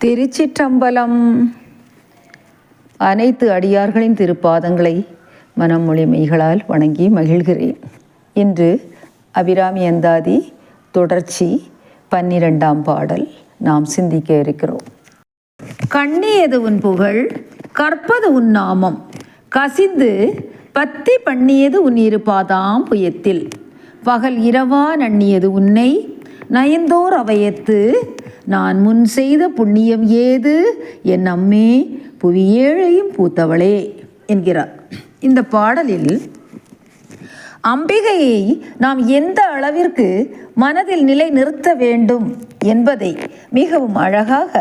திருச்சிற்றம்பலம். அனைத்து அடியார்களின் திருப்பாதங்களை மனம் மொழி மெய்களால் வணங்கி மகிழ்கிறேன். இன்று அபிராமி அந்தாதி தொடர்ச்சி 12ஆம் பாடல் நாம் சிந்திக்க இருக்கிறோம். கண்ணியது உன் புகழ், கற்பது உன் நாமம், கசிந்து பத்தி பண்ணியது உன் இருபாதாம் புயத்தில், பகல் இரவா நண்ணியது உன்னை நயந்தோர் அவையத்து, நான் முன் செய்த புண்ணியம் ஏது என் அம்மே புவியேழையும் பூத்தவளே என்கிறார். இந்த பாடலில் அம்பிகையை நாம் எந்த அளவிற்கு மனதில் நிலை நிறுத்த வேண்டும் என்பதை மிகவும் அழகாக,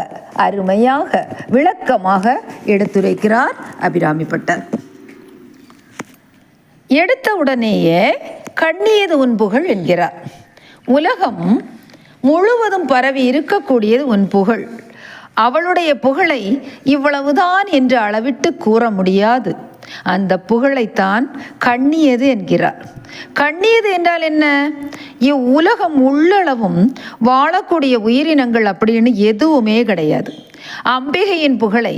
அருமையாக, விளக்கமாக எடுத்துரைக்கிறார் அபிராமி பட்டர். எடுத்த உடனேயே கண்ணியது உன் புகழ் என்கிறார். உலகம் முழுவதும் பரவி இருக்கக்கூடியது உன் புகழ். அவளுடைய புகழை இவ்வளவுதான் என்று அளவிட்டு கூற முடியாது. அந்த புகழைத்தான் கண்ணியது என்கிறார். கண்ணியது என்றால் என்ன? இவ்வுலகம் உள்ளளவும் வாழக்கூடிய உயிரினங்கள் அப்படின்னு எதுவுமே கிடையாது. அம்பிகையின் புகழை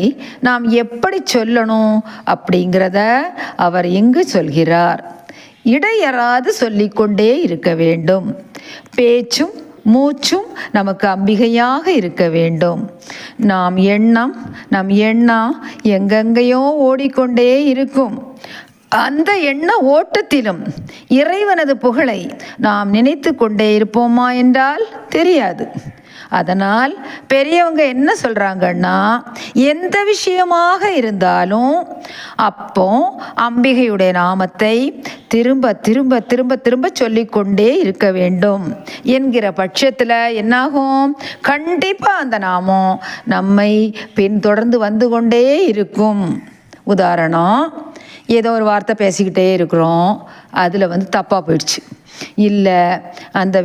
நாம் எப்படி சொல்லணும் அப்படிங்கிறத அவர் இங்கு சொல்கிறார். இடையறாது சொல்லிக்கொண்டே இருக்க வேண்டும். பேச்சும் மூச்சும் நமக்கு அம்பிகையாக இருக்க வேண்டும். நம் எண்ணம் எங்கெங்கேயோ ஓடிக்கொண்டே இருக்கும். அந்த எண்ண ஓட்டத்திலும் இறைவனது புகழை நாம் நினைத்து கொண்டே இருப்போமா என்றால் தெரியாது. அதனால் பெரியவங்க என்ன சொல்கிறாங்கன்னா, எந்த விஷயமாக இருந்தாலும் அப்போ அம்பிகையுடைய நாமத்தை திரும்ப திரும்ப திரும்ப திரும்ப சொல்லிக்கொண்டே இருக்க வேண்டும் என்கிற பட்சத்தில் என்னாகும்? கண்டிப்பாக அந்த நாமம் நம்மை பின்தொடர்ந்து வந்து கொண்டே இருக்கும். உதாரணம், ஏதோ ஒரு வார்த்தை பேசிக்கிட்டே இருக்கிறோம், அதில் தப்பாக போயிடுச்சு, இல்லை அந்த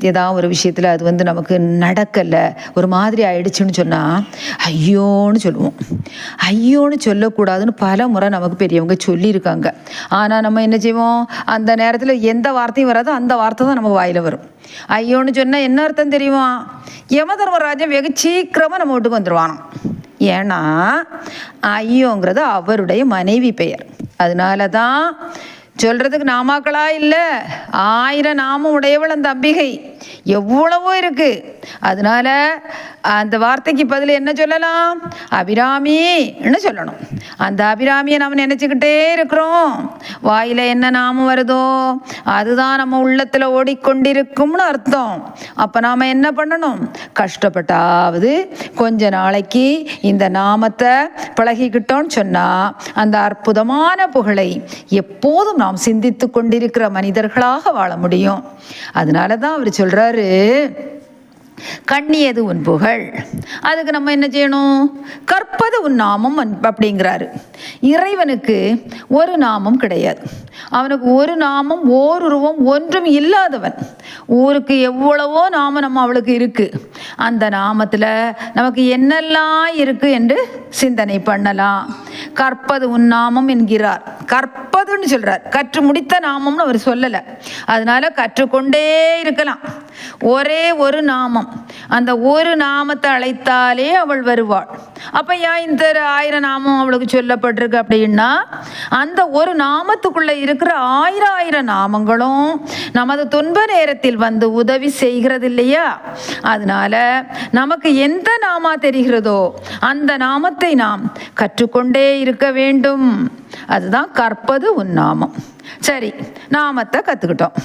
ஏதாவது ஒரு விஷயத்தில் அது நமக்கு நடக்கலை, ஒரு மாதிரி ஆயிடுச்சுன்னு சொன்னால் ஐயோன்னு சொல்லுவோம். ஐயோன்னு சொல்லக்கூடாதுன்னு பல முறை நமக்கு பெரியவங்க சொல்லியிருக்காங்க. ஆனால் நம்ம என்ன செய்வோம்? அந்த நேரத்தில் எந்த வார்த்தையும் வராதோ அந்த வார்த்தை தான் நமக்கு வாயில் வரும். ஐயோன்னு சொன்னால் என்ன அர்த்தம் தெரியுமா? யமதர்மராஜன் வெகு சீக்கிரமாக நம்ம வீட்டுக்கு வந்துடுவானோ. ஏன்னா ஐயோங்கிறது அவருடைய மனைவி பெயர். அதனால தான் சொல்கிறதுக்கு நாமாக்களா இல்லை, 1000 நாமம் உடையவள் அந்த அம்பிகை. எவ்வளவோ இருக்குது. அதனால அந்த வார்த்தைக்கு பதில் என்ன சொல்லலாம்? அபிராமின்னு சொல்லணும். அந்த அபிராமியை நம்ம நினச்சிக்கிட்டே இருக்கிறோம். வாயில் என்ன நாமம் வருதோ அதுதான் நம்ம உள்ளத்தில் ஓடிக்கொண்டிருக்கும்னு அர்த்தம். அப்போ நாம் என்ன பண்ணணும்? கஷ்டப்பட்டாவது கொஞ்ச நாளைக்கு இந்த நாமத்தை பழகிக்கிட்டோன்னு சொன்னால் அந்த அற்புதமான புகழை எப்போதும் நாம் சிந்தித்து கொண்டிருக்கிற மனிதர்களாக வாழ முடியும். அதனால தான் அவர் சொல்கிறாரு, கண்ணியது உன் புகழ். அதுக்கு நம்ம என்ன செய்யணும்? கற்பது உன் நாமம் அப்படிங்கிறாரு. இறைவனுக்கு ஒரு நாமம் கிடையாது. அவனுக்கு ஒரு நாமம், ஓருருவம், ஒன்றும் இல்லாதவன். ஊருக்கு எவ்வளவோ நாமம் நம்ம அவளுக்கு இருக்கு. அந்த நாமத்தில் நமக்கு என்னெல்லாம் இருக்கு என்று சிந்தனை பண்ணலாம். கற்பது உன் நாமம் என்கிறார். கற்பதுன்னு சொல்றார். கற்று முடித்த நாமம்னு அவர் சொல்லலை. அதனால கற்றுக்கொண்டே இருக்கலாம். ஒரே ஒரு நாமம், அந்த ஒரு நாமத்தை அழைத்தாலே அவள் வருவாள். அப்போ ஏன் இந்த 1000 நாமம் அவளுக்கு சொல்லப்பட்டிருக்கு அப்படின்னா, அந்த ஒரு நாமத்துக்குள்ளே இருக்கிற 1000 நாமங்களும் நமது துன்ப நேரத்தில் வந்து உதவி செய்கிறது இல்லையா? அதனால நமக்கு எந்த நாமா தெரிகிறதோ அந்த நாமத்தை நாம் கற்றுக்கொண்டே இருக்க வேண்டும். அதுதான் கற்பது உன் நாமம். சரி, நாமத்தை கற்றுக்கிட்டோம்,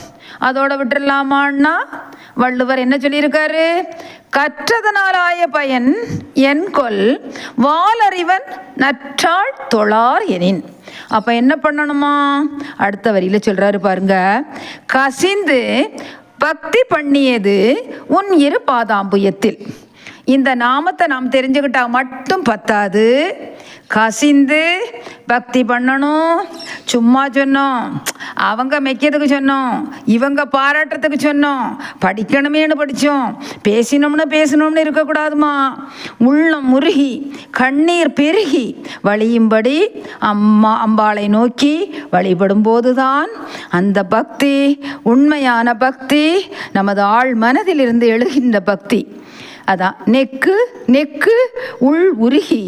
அதோட விட்டுடலாமான்னா வள்ளுவர் என்ன சொல்லியிருக்காரு? கற்றதனாலாய பயன் என் கொல் வாலறிவன் நற்றாள் தொழார் எனின். அப்போ என்ன பண்ணணுமா? அடுத்த வரியில் சொல்கிறாரு பாருங்க, கசிந்து பக்தி பண்ணியது உன் இரு பாதாம்புயத்தில். இந்த நாமத்தை நாம் தெரிஞ்சுக்கிட்டா மட்டும் பத்தாது, கசிந்து பக்தி பண்ணணும். சும்மா சொன்னோம், அவங்க மெய்க்கிறதுக்கு சொன்னோம், இவங்க பாராட்டுறதுக்கு சொன்னோம், படிக்கணுமேனு படித்தோம், பேசணும்னு இருக்கக்கூடாதுமா. உள்ளம் முருகி கண்ணீர் பெருகி வழியும்படி அம்பாளை நோக்கி வழிபடும் போதுதான் அந்த பக்தி உண்மையான பக்தி, நமது ஆழ் மனதிலிருந்து எழுகின்ற பக்தி. அதான் நெக்கு நெக்கு உள் உருகி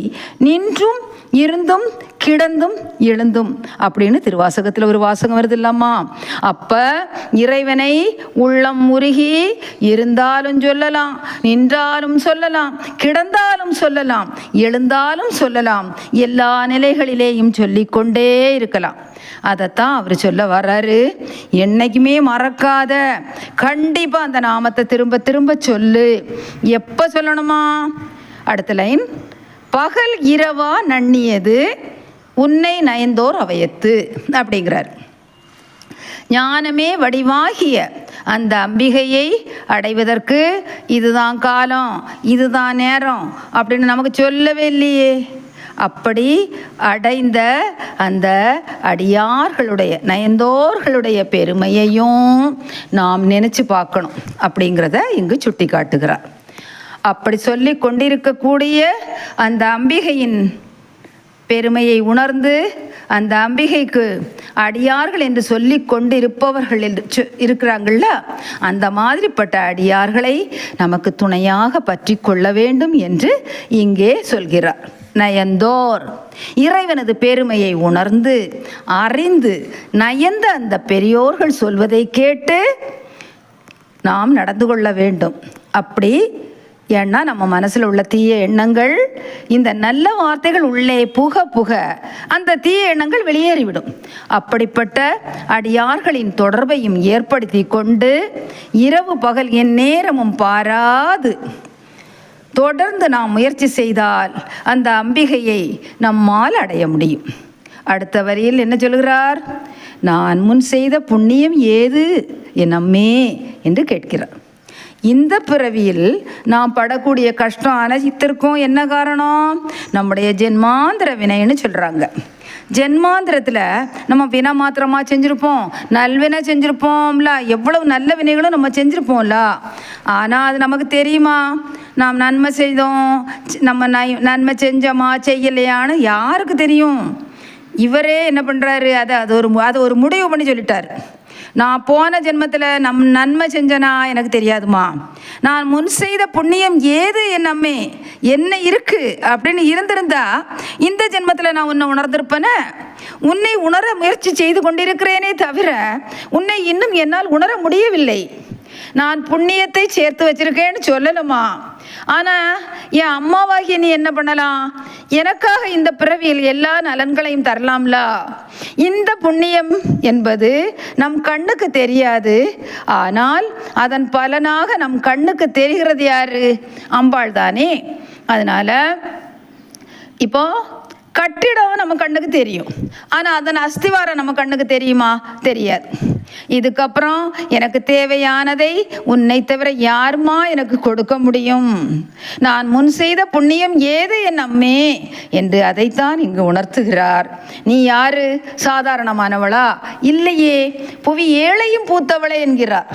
நின்றும் இருந்தும் கிடந்தும் எழுந்தும் அப்படின்னு திருவாசகத்தில் ஒரு வாசகம் வருது இல்லாமா. அப்ப இறைவனை உள்ளம் உருகி இருந்தாலும் சொல்லலாம், நின்றாலும் சொல்லலாம், கிடந்தாலும் சொல்லலாம், எழுந்தாலும் சொல்லலாம், எல்லா நிலைகளிலேயும் சொல்லிக்கொண்டே இருக்கலாம். அதைத்தான் அவர் சொல்ல வர்றாரு. என்னைக்குமே மறக்காத, கண்டிப்பா அந்த நாமத்தை திரும்ப திரும்ப சொல்லு. எப்ப சொல்லணுமா? அடுத்த லைன், பகல் இரவா நண்ணியது உன்னை நயந்தோர் அவையத்து அப்படிங்கிறார். ஞானமே வடிவாகிய அந்த அம்பிகையை அடைவதற்கு இதுதான் காலம், இதுதான் நேரம் அப்படின்னு நமக்கு சொல்லவே இல்லையே. அப்படி அடைந்த அந்த அடியார்களுடைய நயந்தோர்களுடைய பெருமையையும் நாம் நினைச்சு பார்க்கணும் அப்படிங்கிறத இங்கு சுட்டி காட்டுகிறார். அப்படி சொல்லி கொண்டிருக்கக்கூடிய அந்த அம்பிகையின் பெருமையை உணர்ந்து அந்த அம்பிகைக்கு அடியார்கள் என்று சொல்லி கொண்டு இருப்பவர்கள் இருக்கிறாங்கள்ல, அந்த மாதிரிப்பட்ட அடியார்களை நமக்கு துணையாக பற்றி கொள்ள வேண்டும் என்று இங்கே சொல்கிறார். நயந்தோர், இறைவனது பெருமையை உணர்ந்து அறிந்து நயந்த அந்த பெரியோர்கள் சொல்வதை கேட்டு நாம் நடந்து கொள்ள வேண்டும். அப்படி ஏன்னா நம்ம மனசில் உள்ள தீய எண்ணங்கள், இந்த நல்ல வார்த்தைகள் உள்ளே புக புக அந்த தீய எண்ணங்கள் வெளியேறிவிடும். அப்படிப்பட்ட அடியார்களின் தொடர்பையும் ஏற்படுத்தி கொண்டு இரவு பகல் என் நேரமும் பாராது தொடர்ந்து நாம் முயற்சி செய்தால் அந்த அம்பிகையை நம்மால் அடைய முடியும். அடுத்த வரியில் என்ன சொல்கிறார்? நான் முன் செய்த புண்ணியம் ஏது என் அம்மே என்று கேட்கிறார். இந்த பிறவியில் நாம் படக்கூடிய கஷ்டம் அனைத்திற்கும் என்ன காரணம்? நம்முடைய ஜென்மாந்திர வினைன்னு சொல்கிறாங்க. ஜென்மாந்திரத்தில் நம்ம வினை மாத்திரமாக செஞ்சுருப்போம், நல்வினை செஞ்சுருப்போம்ல, எவ்வளவு நல்ல வினைகளும் நம்ம செஞ்சுருப்போம்ல. ஆனால் அது நமக்கு தெரியுமா? நாம் நன்மை செய்தோம், நம்ம நன்மை செஞ்சோமா செய்யலையான்னு யாருக்கு தெரியும்? இவரே என்ன பண்ணுறாரு, அதை ஒரு முடிவு பண்ணி சொல்லிட்டார். நான் போன ஜென்மத்தில் நன்மை செஞ்சனா எனக்கு தெரியாதுமா, நான் முன் செய்த புண்ணியம் ஏது என் அம்மே என்ன இருக்கு அப்படின்னு இருந்திருந்தா இந்த ஜென்மத்தில் நான் உன்னை உணர்ந்திருப்பேனே. உன்னை உணர முயற்சி செய்து கொண்டிருக்கிறேனே தவிர உன்னை இன்னும் என்னால் உணர முடியவில்லை. நான் புண்ணியத்தை சேர்த்து வச்சிருக்கேன்னு சொல்லணுமா? ஆனால் என் அம்மாவாகிய நீ என்ன பண்ணலாம்? எனக்காக இந்த பிறவியில் எல்லா நலன்களையும் தரலாம்ல. இந்த புண்ணியம் என்பது நம் கண்ணுக்கு தெரியாது, ஆனால் அதன் பலனாக நம் கண்ணுக்கு தெரிகிறது யாரு? அம்பாள் தானே. அதனால இப்போ கட்டிடம் நம்ம கண்ணுக்கு தெரியும், ஆனால் அதன் அஸ்திவாரம் நம்ம கண்ணுக்கு தெரியுமா? தெரியாது. இதுக்கப்புறம் எனக்கு தேவையானதை உன்னை தவிர யாருமா எனக்கு கொடுக்க முடியும்? நான் முன் செய்த புண்ணியம் ஏது என் அம்மே என்று அதைத்தான் இங்கு உணர்த்துகிறார். நீ யாரு? சாதாரணமானவளா? இல்லையே, புவி ஏழையும் பூத்தவளே என்கிறார்.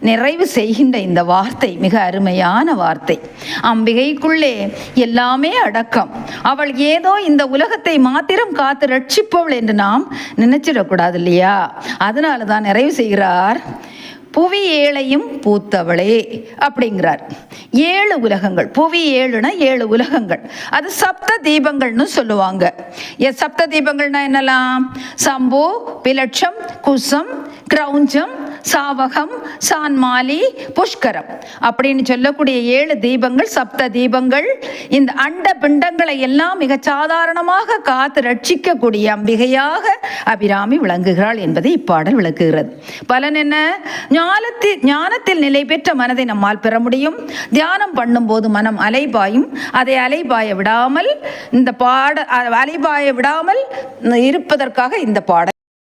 நிறைவு செய்கின்ற இந்த வார்த்தை மிக அருமையான வார்த்தை. அம்பிகைக்குள்ளே எல்லாமே அடக்கம். அவள் ஏதோ இந்த உலகத்தை மாத்திரம் காத்து ரட்சிப்பவள் என்று நாம் நினைச்சிடக்கூடாது இல்லையா? அதனால தான் நிறைவு செய்கிறார். புவி ஏழையும் பூத்தவளே அப்படிங்கிறார். 7 உலகங்கள், புவி 7னா 7 உலகங்கள். அது சப்த தீபங்கள்னு சொல்லுவாங்க. சப்த தீபங்கள்னா என்னலாம்? சம்பு, பிலட்சம், குசம், கிரௌஞ்சம், சாவகம், சான்மாலி, புஷ்கரம் அப்படின்னு சொல்லக்கூடிய 7 தீபங்கள் சப்த தீபங்கள். இந்த அண்ட பிண்டங்களை எல்லாம் மிக சாதாரணமாக காத்து ரட்சிக்கக்கூடிய அம்பிகையாக அபிராமி விளங்குகிறாள் என்பதை இப்பாடல் விளக்குகிறது. பலன் என்ன? ஞானத்தில் நிலை பெற்ற மனதை நம்மால் பெற முடியும். தியானம் பண்ணும்போது மனம் அலைபாயும். அதை அலைபாய விடாமல் இருப்பதற்காக இந்த பாடல்